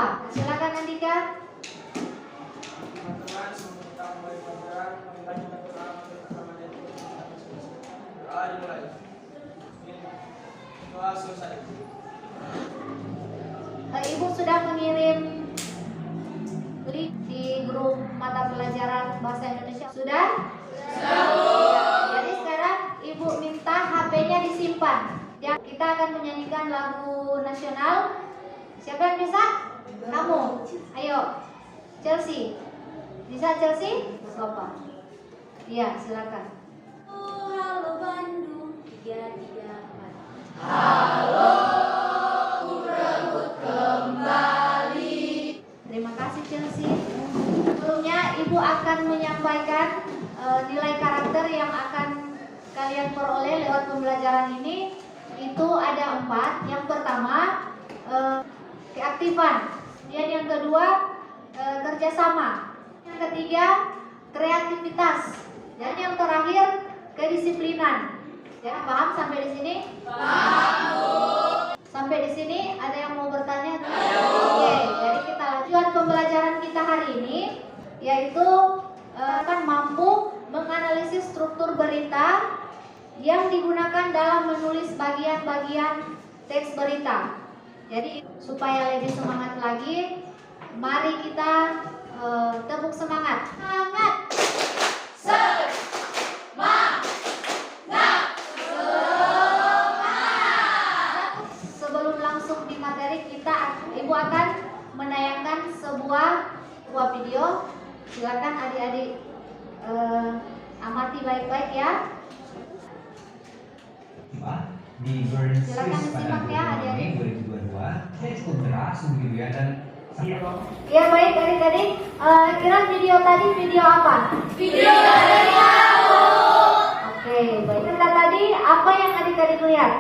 apa? Silakan Andika. Ibu sudah mengirim link di grup mata pelajaran bahasa Indonesia. Sudah? Jadi sekarang Ibu minta HP-nya disimpan. Ya, kita akan menyanyikan lagu nasional. Siapa yang bisa? Kamu. Ayo. Chelsea. Bisa Chelsea? Bapak. Iya, silakan. Halo Bandung 334. Halo, berebut kembali. Terima kasih Chelsea. Sebelumnya Ibu akan menyampaikan nilai karakter yang akan kalian peroleh lewat pembelajaran ini. Itu ada 4. Yang pertama keaktifan. Dan yang kedua kerjasama. Yang ketiga kreativitas. Dan yang terakhir kedisiplinan. Ya, paham sampai di sini? Paham, Bu. Sampai di sini ada yang mau bertanya? Oke, jadi kita lanjutkan pembelajaran kita hari ini, yaitu akan mampu menganalisis struktur berita yang digunakan dalam menulis bagian-bagian teks berita. Jadi supaya lebih semangat lagi, mari kita tepuk semangat. Semangat! Sebelum langsung di materi, Ibu akan menayangkan sebuah video. Silakan adik-adik amati baik-baik ya. Di Bernsis Silakan disimak ya adik-adik. 2022, teks kontra Sumbiwia dan Ya baik adik-adik, kira video tadi video apa? Video dari kamu. Oke, baik. Kita tadi apa yang adik-adik lihat?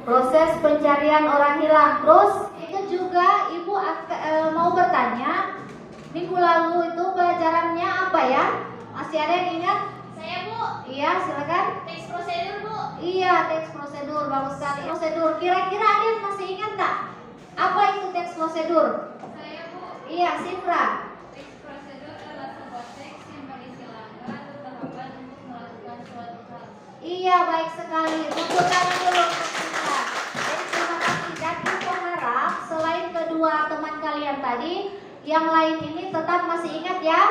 Proses pencarian orang hilang. Terus itu juga Ibu mau bertanya, minggu lalu itu pelajarannya apa ya? Masih ada yang ingat? Saya Bu. Iya, silakan. Teks prosedur Bu. Iya, teks prosedur, bagus sekali. Prosedur, kira-kira ada yang masih ingat tak? Apa itu teks prosedur? Saya Bu. Iya, Sifra. Teks prosedur adalah sebuah teks yang berisi langkah atau tahapan untuk melakukan suatu hal. Iya, baik sekali. Tepuk tangan dulu untuk Sifra. Jadi terima kasih. Dan Ibu harap selain kedua teman kalian tadi, yang lain ini tetap masih ingat ya?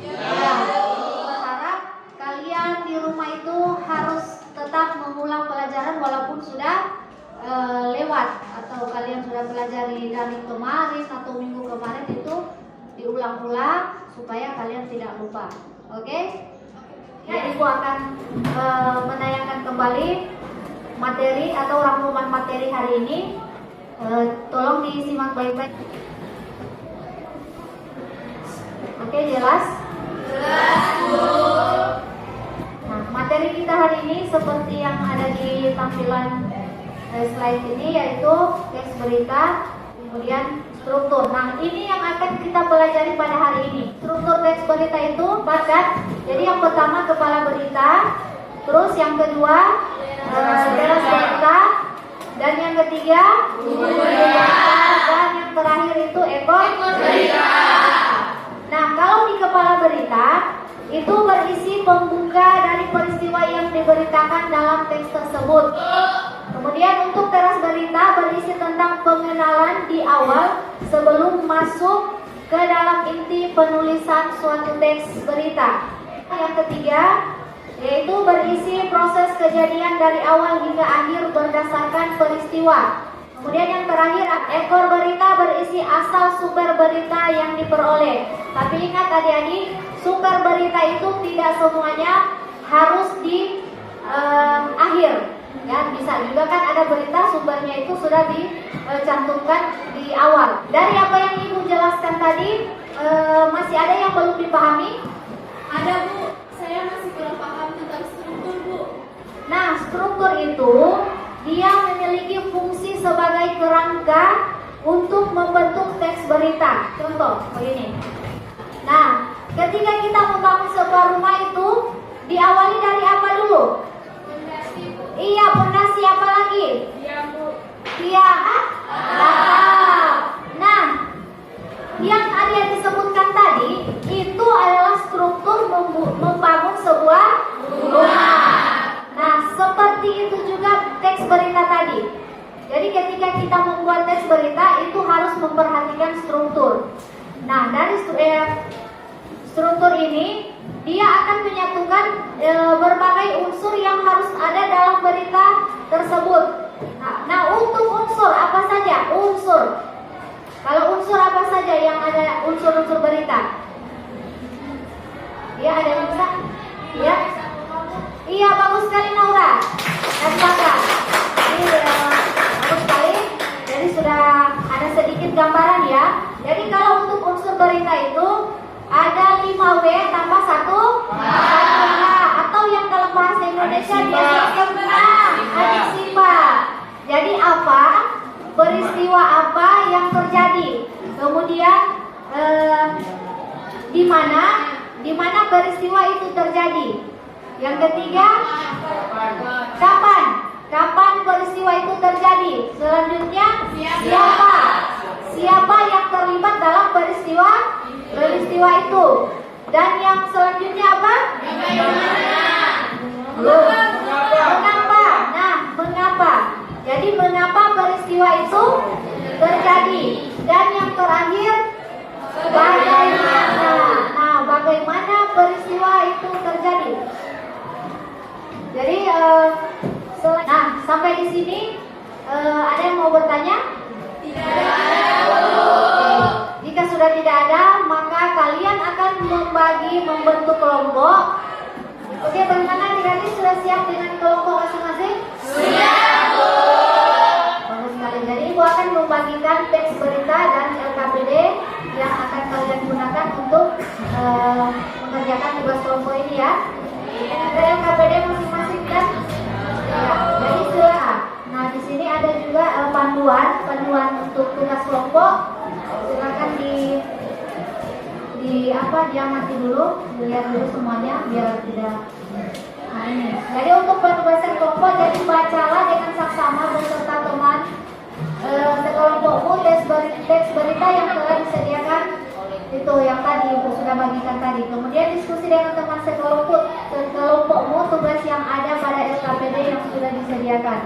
Ya. Ibu berharap kalian di rumah itu harus tetap mengulang pelajaran walaupun sudah lewat, atau kalian sudah pelajari dari kemarin atau minggu kemarin, itu diulang-ulang supaya kalian tidak lupa. Oke? Ya, Ibu akan menayangkan kembali materi atau rangkuman materi hari ini. Tolong disimak baik-baik. Oke, jelas? Jelas Bu. Nah, materi kita hari ini seperti yang ada di tampilan slide ini, yaitu teks berita, kemudian struktur. Nah, ini yang akan kita pelajari pada hari ini. Struktur teks berita itu 4 kan? Jadi yang pertama kepala berita, terus yang kedua deras berita, dan yang ketiga berita, dan yang terakhir itu ekor berita. Nah, kalau di kepala berita itu berisi pembuka dari peristiwa yang diberitakan dalam teks tersebut. Kemudian untuk teras berita berisi tentang pengenalan di awal sebelum masuk ke dalam inti penulisan suatu teks berita. Yang ketiga yaitu berisi proses kejadian dari awal hingga akhir berdasarkan peristiwa. Kemudian yang terakhir, ekor berita berisi asal sumber berita yang diperoleh. Tapi ingat adik-adik, sumber berita itu tidak semuanya harus di akhir. Ya, bisa juga kan ada berita sumbernya itu sudah dicantumkan di awal. Dari apa yang Ibu jelaskan tadi, masih ada yang belum dipahami? Ada Bu, saya masih belum paham tentang struktur Bu. Nah, struktur itu dia memiliki fungsi sebagai kerangka untuk membentuk teks berita. Contoh begini. Nah, ketika kita membangun sebuah rumah itu diawali dari apa dulu? Fondasi Bu. Iya, fondasi, apa lagi? Iya Bu. Iya, atap. Nah, yang ada disebutkan tadi itu adalah struktur membangun sebuah rumah. Nah, seperti itu juga teks berita tadi. Jadi ketika kita membuat teks berita itu harus memperhatikan struktur. Nah, dari struktur ini dia akan menyatukan berbagai unsur yang harus ada dalam berita tersebut. Nah, untuk unsur apa saja? Kalau unsur apa saja yang ada unsur-unsur berita? Ya, ada yang bisa? Ya. Iya, bagus sekali Naura dan Kakak. Ini bagus sekali. Jadi sudah ada sedikit gambaran ya. Jadi kalau untuk unsur berita itu ada 5W tambah 1 H, atau yang dalam bahasa Indonesia biasanya adisipa. Jadi apa? Peristiwa apa yang terjadi? Kemudian di mana peristiwa itu terjadi? Yang ketiga, kapan peristiwa itu terjadi? Selanjutnya, siapa yang terlibat dalam peristiwa itu? Dan yang selanjutnya apa? Mengapa? Nah, mengapa? Jadi mengapa peristiwa itu terjadi? Dan yang terakhir, bagaimana? Nah, bagaimana peristiwa itu terjadi? Jadi, sampai di sini ada yang mau bertanya? Jika sudah tidak ada, maka kalian akan membentuk kelompok. Oke, bagaimana adik-adik sudah siap dengan kelompok masing-masing? Siap, Bu. Bagus sekali. Jadi Ibu akan membagikan teks berita dan LKPD yang akan kalian gunakan untuk mengerjakan tugas kelompok ini ya. Ada LKPD masing-masing kan? Ya, jadi silakan. Nah, di sini ada juga panduan untuk tugas kelompok. Silakan diamati dulu, lihat dulu semuanya biar tidak. Nah, ini. Jadi untuk penugasan kelompok, jadi bacalah dengan saksama beserta teman sekelompokmu teks berita yang telah disediakan itu yang tadi Ibu sudah bagikan tadi. Kemudian diskusi dengan teman sekelompokmu tugas yang ada pada LKPD yang sudah disediakan.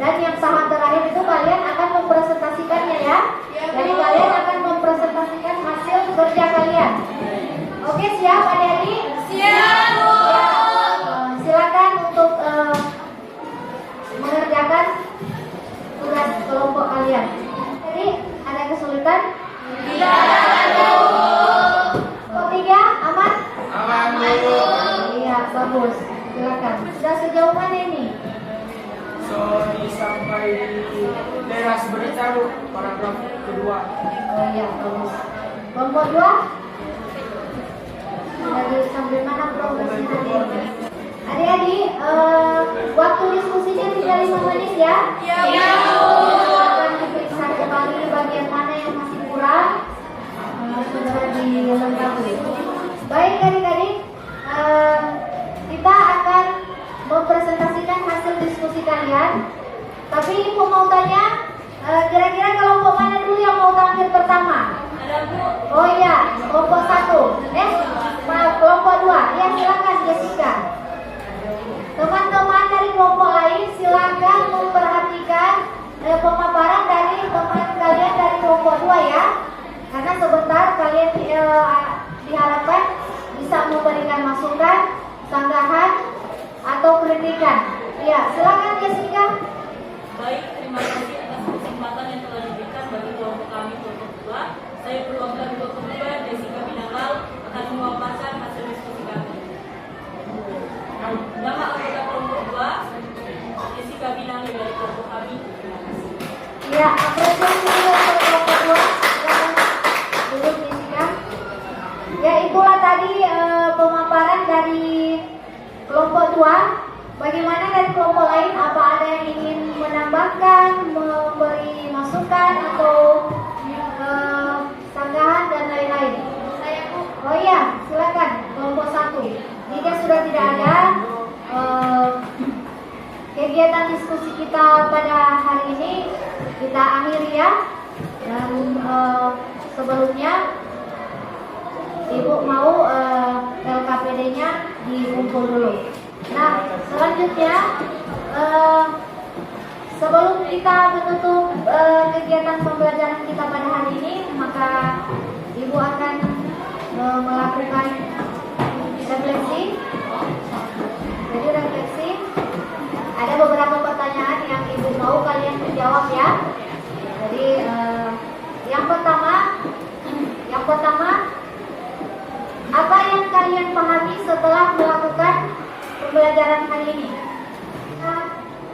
Dan yang tahap terakhir itu kalian akan mempresentasikannya ya. Jadi kalian akan mempresentasikan hasil kerja kalian. Oke, siap adik-adik? Siap, Bu. Ya, silakan untuk mengerjakan tugas kelompok kalian. Jadi ada kesulitan? Tidak ada, Bu. Ketiga, aman? Aman, Bu. Iya, bagus. Silakan. Sudah sejauh mana ini? Sampai daerah berita, Bu, paragraf kedua. Oh iya, bagus. Kelompok 2? Lagi sambil mana progresnya nanti? Adik-adik, waktu diskusinya tinggal 5 menit ya? Iya, Bu. Akan diperiksa kembali bagian mana yang masih kurang, sudah dilengkapi. Baik adik-adik, kita akan mempresentasikan hasil diskusi kalian. Tapi Ibu mau tanya, kira-kira kelompok mana dulu yang mau tampil pertama? Ada, Bu. Oh iya, kelompok 1. Kelompok 2. Ya, silakan Jessica. Teman-teman dari kelompok lain silakan memperhatikan pemaparan dari teman kalian dari kelompok 2 ya. Karena sebentar kalian diharapkan bisa memberikan masukan, sanggahan atau kritikan. Ya, silakan Jessica. Baik, terima kasih atas kesempatan yang telah diberikan bagi kelompok kami kelompok 2. Saya perwakilan kelompok 2, Jessica Binanggal, akan memaparkan hasil diskusi kami. Nama anggota kelompok 2, Jessica Binanggal dari kelompok kami. Terima kasih. Ya, apresiasi untuk kelompok 2. Silakan duduk Jessica. Ya, itulah tadi pemaparan dari kelompok 2. Bagaimana dari kelompok lain? Apa ada yang ingin menambahkan, memberi masukan atau sanggahan dan lain-lain? Oh iya, silakan kelompok 1. Jika sudah tidak ada kegiatan diskusi kita pada hari ini, kita akhiri ya. Dan sebelumnya Ibu mau LKPD-nya dikumpul dulu. Nah, selanjutnya sebelum kita menutup kegiatan pembelajaran kita pada hari ini, maka Ibu akan melakukan refleksi. Jadi refleksi, ada beberapa pertanyaan yang Ibu mau kalian menjawab ya. Jadi yang pertama, apa yang kalian pahami setelah melakukan pembelajaran hari ini?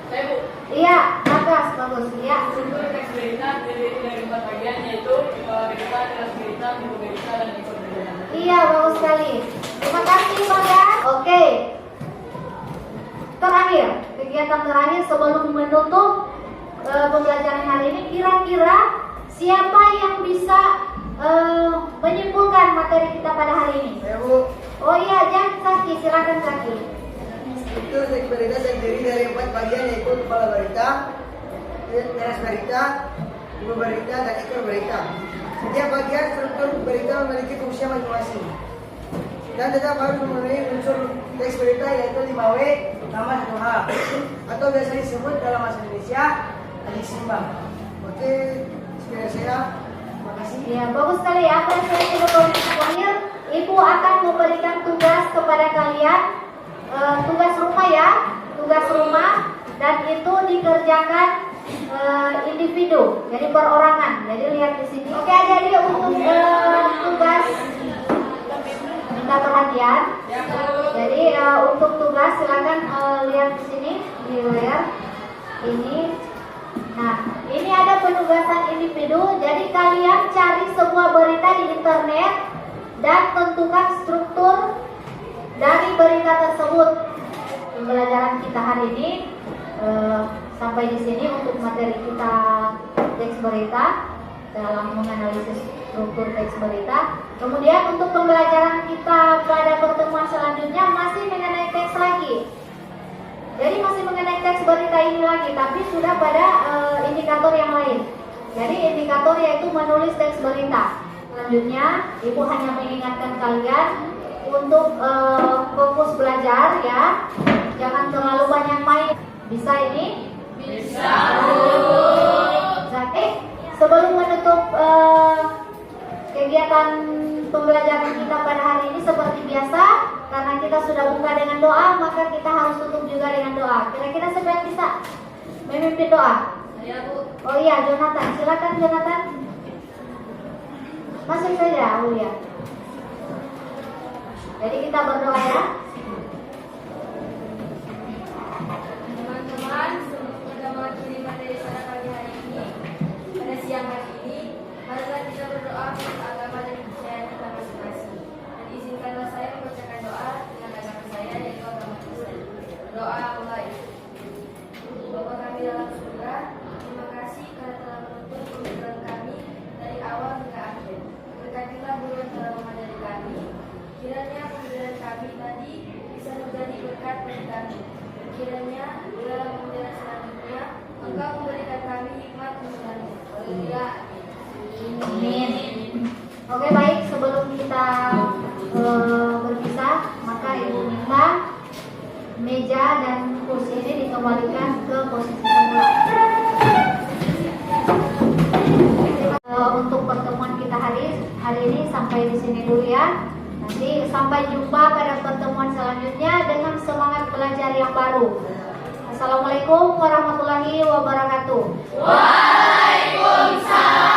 Saya Bu, Iya, bagus. Iya. struktur teks berita terdiri dari 4 bagian, yaitu berita, kelas berita, minggu berita, dan ikut berita. Iya, bagus sekali. Terima kasih Bang ya. Oke. Terakhir, kegiatan terakhir sebelum menutup pembelajaran hari ini, kira-kira siapa yang bisa menyimpulkan materi kita pada hari ini? Saya Bu, Oh iya, jangan Zaki, silakan Zaki. struktur teks berita terdiri dari 4 bagian, yaitu kepala berita, teras berita, ibu berita, dan ekor berita. Setiap bagian struktur berita memiliki fungsi masing-masing dan tetap harus memenuhi unsur teks berita, yaitu 5W, nama 1H, atau biasa disebut dalam bahasa Indonesia adiksi-imbang. Oke, sekian saya. Terima kasih. Ya, bagus sekali ya. Apresiasi untuk Wahir. Ibu akan memberikan tugas kepada kalian, tugas rumah ya, tugas rumah, dan itu dikerjakan individu, jadi perorangan. Jadi lihat di sini. Oke, adik-adik untuk tugas minta perhatian. Jadi untuk tugas silakan lihat di sini di layar ini. Nah, ini ada penugasan individu. Jadi kalian cari sebuah berita di internet dan tentukan struktur dari berita tersebut. Pembelajaran kita hari ini sampai di sini untuk materi kita teks berita dalam menganalisis struktur teks berita. Kemudian untuk pembelajaran kita pada pertemuan selanjutnya masih mengenai teks lagi. Jadi masih mengenai teks berita ini lagi, tapi sudah pada indikator yang lain. Jadi indikator yaitu menulis teks berita. Selanjutnya, Ibu hanya mengingatkan kalian untuk fokus belajar ya. Jangan terlalu banyak main. Bisa ini? Bisa. Oke, sebelum menutup kegiatan pembelajaran kita pada hari ini seperti biasa, karena kita sudah buka dengan doa, maka kita harus tutup juga dengan doa. Kira-kira siapa yang bisa memimpin doa? Saya Bu. Oh iya, Jonathan. Silakan Jonathan. Masuk saja, Aulia. Jadi kita berdoa ya. Teman-teman, pada materi pada pagi hari ini, pada siang hari ini, marilah kita berdoa untuk agama dan kepercayaan kita masing-masing. Dan izinkanlah saya membacakan doa dengan agama saya, yaitu agama Kristen. Doa mulai. Bapa kami dalam surga, terima kasih karena telah menuntun pembelajaran kami dari awal hingga akhir. Berkatilah guru yang telah mengajari kami. Kiranya pembelajaran kami tadi bisa menjadi berkat bagi kami. Kiranya dalam pembelajaran selanjutnya Engkau memberikan kami hikmat mengenalnya. Haleluya. Amin. Oke, baik, sebelum kita berpisah, maka Ibu minta meja dan kursi ini dikembalikan ke posisi semula. Untuk pertemuan kita hari ini sampai di sini dulu ya. Nanti sampai jumpa pada pertemuan selanjutnya dengan semangat belajar yang baru. Assalamualaikum warahmatullahi wabarakatuh. Waalaikumsalam.